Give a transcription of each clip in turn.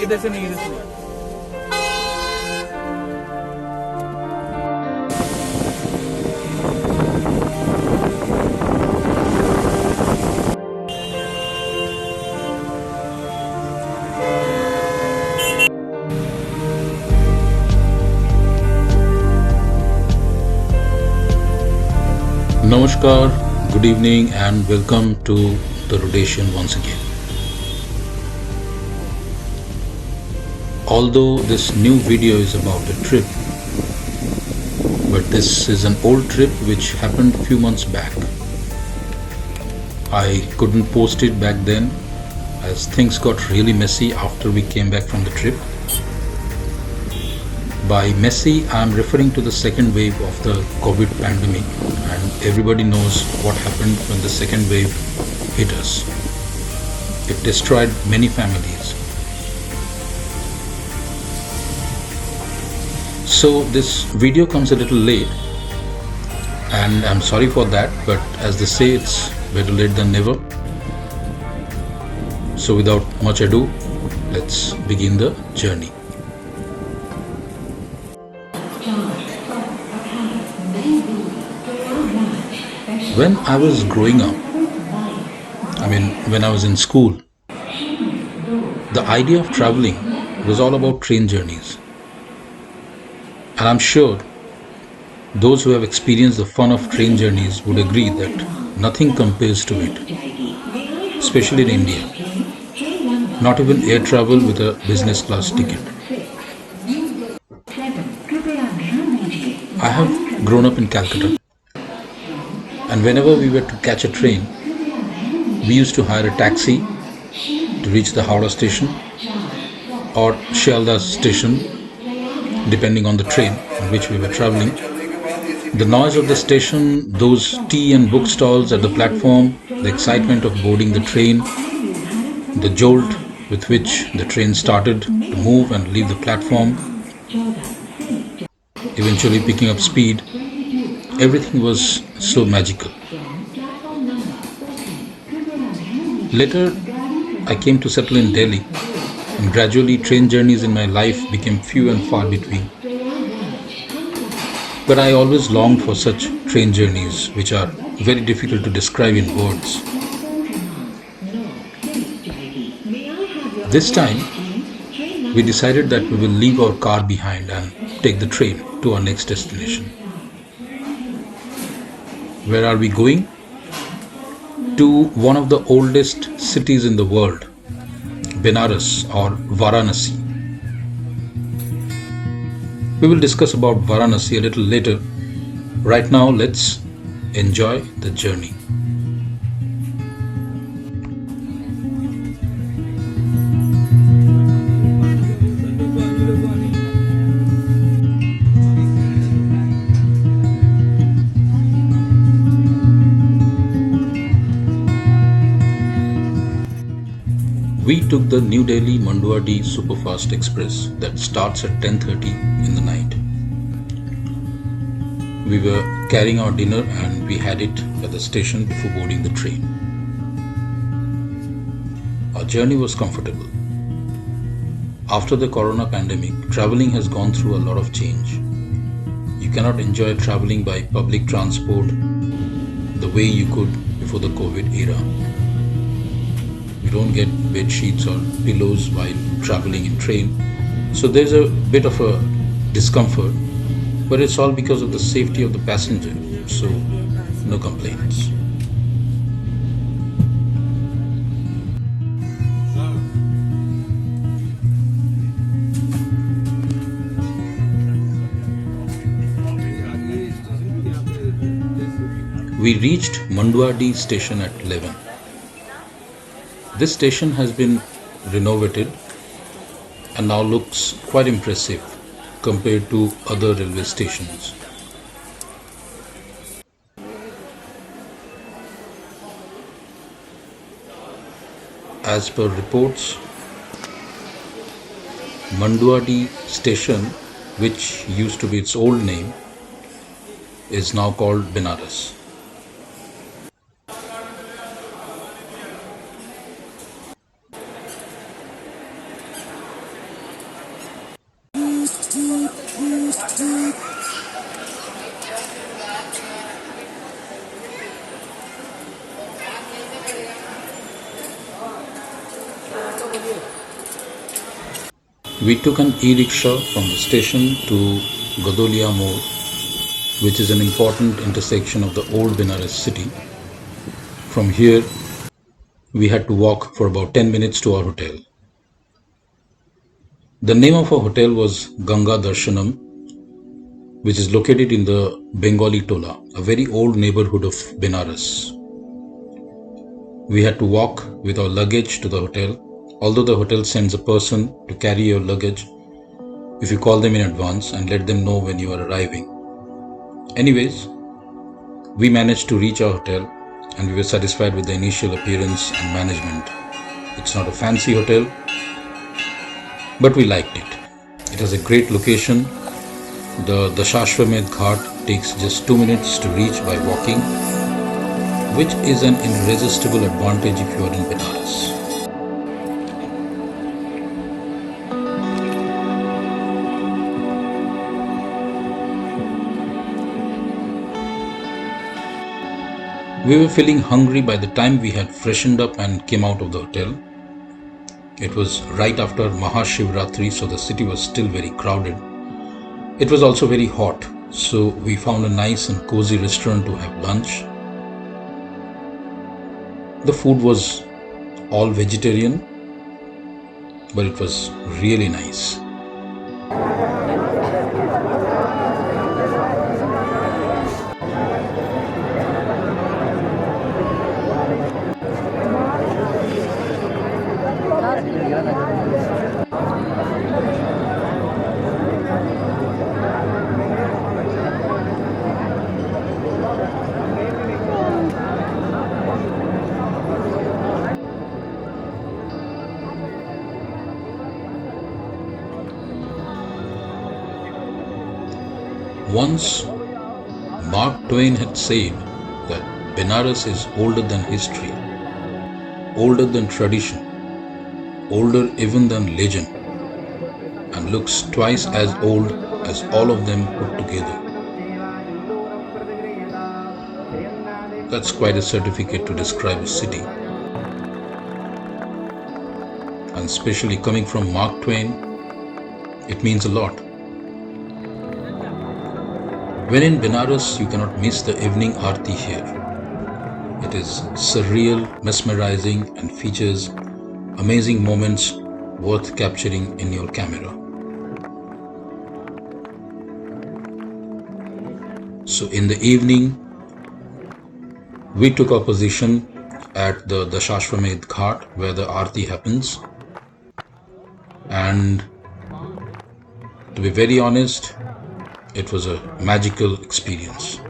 इधर से नहीं, इधर से नहीं। Namaskar, good evening, and welcome to the rotation once again. Although this new video is about a trip, but this is an old trip which happened a few months back. I couldn't post it back then as things got really messy after we came back from the trip. By messy, I am referring to the second wave of the COVID pandemic, and everybody knows what happened when the second wave hit us. It destroyed many families. So this video comes a little late, and I'm sorry for that, but as they say, it's better late than never. So without much ado, let's begin the journey. When I was growing up, when I was in school, the idea of traveling was all about train journeys. And I'm sure those who have experienced the fun of train journeys would agree that nothing compares to it, especially in India. Not even air travel with a business class ticket. I have grown up in Calcutta. And whenever we were to catch a train, we used to hire a taxi to reach the Howrah station or Shialdah station, depending on the train on which we were traveling. The noise of the station, those tea and book stalls at the platform, the excitement of boarding the train, the jolt with which the train started to move and leave the platform, eventually picking up speed, everything was so magical. Later, I came to settle in Delhi, and gradually train journeys in my life became few and far between. But I always longed for such train journeys, which are very difficult to describe in words. This time, we decided that we will leave our car behind and take the train to our next destination. Where are we going? To one of the oldest cities in the world, Benares or Varanasi. We will discuss about Varanasi a little later. Right now, let's enjoy the journey. We took the New Delhi Manduadi Superfast Express that starts at 10:30 in the night. We were carrying our dinner and we had it at the station before boarding the train. Our journey was comfortable. After the corona pandemic, traveling has gone through a lot of change. You cannot enjoy traveling by public transport the way you could before the COVID era. You don't get bed sheets or pillows while traveling in train. So there's a bit of a discomfort, but it's all because of the safety of the passenger. So no complaints. We reached Manduadi station at 11. This station has been renovated and now looks quite impressive compared to other railway stations. As per reports, Manduadi station, which used to be its old name, is now called Benares. We took an e-rickshaw from the station to Gadolia Mode, which is an important intersection of the old Benares city. From here, we had to walk for about 10 minutes to our hotel. The name of our hotel was Ganga Darshanam, which is located in the Bengali Tola, a very old neighborhood of Benares. We had to walk with our luggage to the hotel. Although the hotel sends a person to carry your luggage if you call them in advance and let them know when you are arriving. Anyways, we managed to reach our hotel and we were satisfied with the initial appearance and management. It's not a fancy hotel, but we liked it. It has a great location. The Dashashwamedh Ghat takes just 2 minutes to reach by walking, which is an irresistible advantage if you are in Benares. We were feeling hungry by the time we had freshened up and came out of the hotel. It was right after Mahashivratri, so the city was still very crowded. It was also very hot, so we found a nice and cozy restaurant to have lunch. The food was all vegetarian, but it was really nice. Once, Mark Twain had said that Benares is older than history, older than tradition, older even than legend, and looks twice as old as all of them put together. That's quite a certificate to describe a city. And especially coming from Mark Twain, it means a lot. When in Benares, you cannot miss the evening aarti here. It is surreal, mesmerizing, and features amazing moments worth capturing in your camera. So in the evening, we took our position at the Dashashwamedh Ghat where the aarti happens. And to be very honest, it was a magical experience.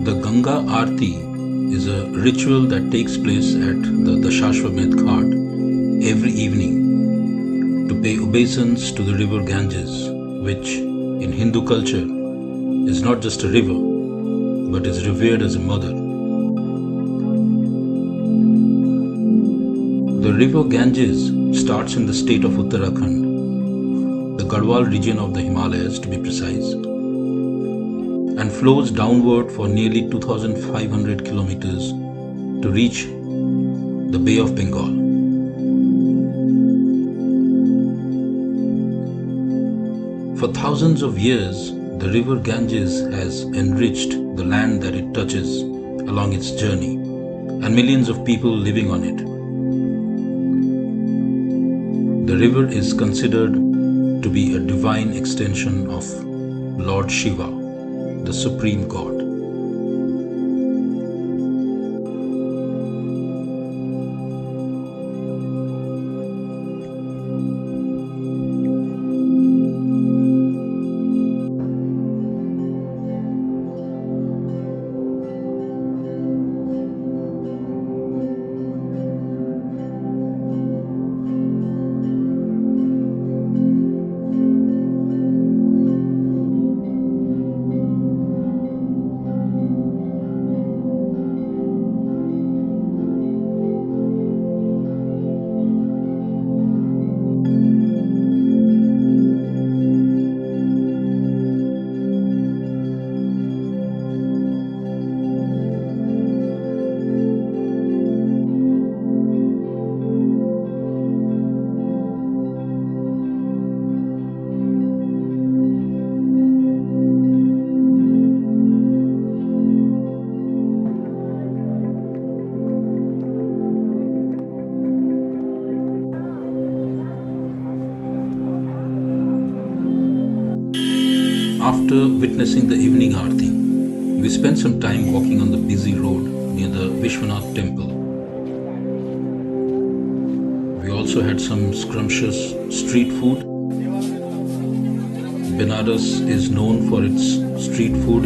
The Ganga Aarti is a ritual that takes place at the Dashashwamedh Ghat every evening to pay obeisance to the river Ganges, which in Hindu culture is not just a river but is revered as a mother. The river Ganges starts in the state of Uttarakhand, the Garhwal region of the Himalayas to be precise, and flows downward for nearly 2,500 kilometers to reach the Bay of Bengal. For thousands of years, the river Ganges has enriched the land that it touches along its journey and millions of people living on it. The river is considered to be a divine extension of Lord Shiva, the supreme god. After witnessing the evening Aarti, we spent some time walking on the busy road near the Vishwanath temple. We also had some scrumptious street food. Benares is known for its street food.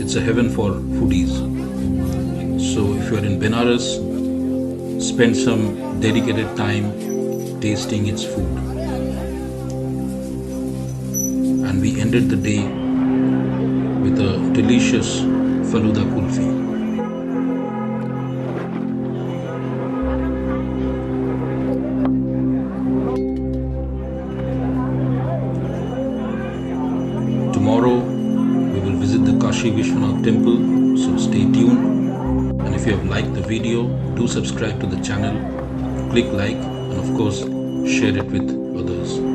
It's a heaven for foodies. So if you are in Benares, spend some dedicated time tasting its food. And we ended the day with a delicious Faluda kulfi. Tomorrow we will visit the Kashi Vishwanath temple, so stay tuned. And if you have liked the video, do subscribe to the channel, click like, and of course share it with others.